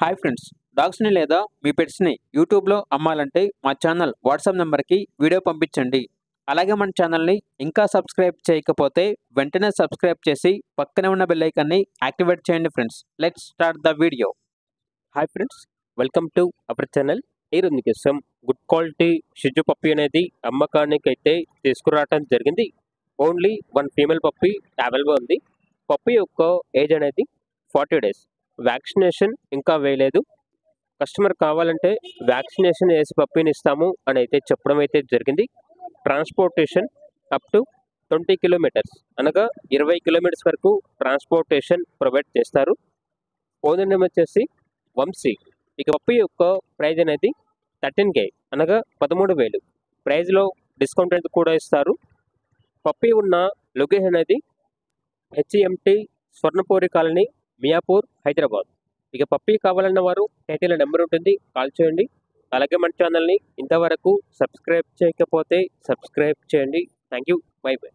Hi friends, డాగ్స్ని లేదా మీ పెట్స్ని యూట్యూబ్లో అమ్మాలంటే మా ఛానల్ వాట్సాప్ నెంబర్కి వీడియో పంపించండి. అలాగే మన ఛానల్ని ఇంకా సబ్స్క్రైబ్ చేయకపోతే వెంటనే సబ్స్క్రైబ్ చేసి పక్కనే ఉన్న బెల్ ఐకాన్ని యాక్టివేట్ చేయండి friends. Let's start the video. Hi friends, welcome to our channel. ఈరోజు కోసం గుడ్ క్వాలిటీ షిజు పప్పి అనేది అమ్మకానికి అయితే తీసుకురావడం జరిగింది. Only one female puppy available ఉంది. పప్పి యొక్క ఏజ్ అనేది 40 days. వ్యాక్సినేషన్ ఇంకా వేయలేదు. కస్టమర్ కావాలంటే వ్యాక్సినేషన్ వేసి పప్పిని ఇస్తాము అని అయితే చెప్పడం అయితే జరిగింది. ట్రాన్స్పోర్టేషన్ అప్ టు 20 కిలోమీటర్స్ అనగా 20 కిలోమీటర్స్ వరకు ట్రాన్స్పోర్టేషన్ ప్రొవైడ్ చేస్తారు. ఓనర్ నేమ్ వచ్చేసి వంశీ. ఇక పప్పి యొక్క ప్రైజ్ అనేది 13K అనగా 13,000. ప్రైజ్లో డిస్కౌంట్ అనేది కూడా ఇస్తారు. పప్పి ఉన్న లొకేషన్ అనేది HMT స్వర్ణపూరి కాలనీ, మియాపూర్, హైదరాబాద్. ఇక పప్పి కావాలన్న వారు టైటిల్ నెంబర్ ఉంటుంది, కాల్ చేయండి. అలాగే మన ఛానల్ని ఇంతవరకు సబ్స్క్రైబ్ చేయకపోతే సబ్స్క్రైబ్ చేయండి. Thank you. By by.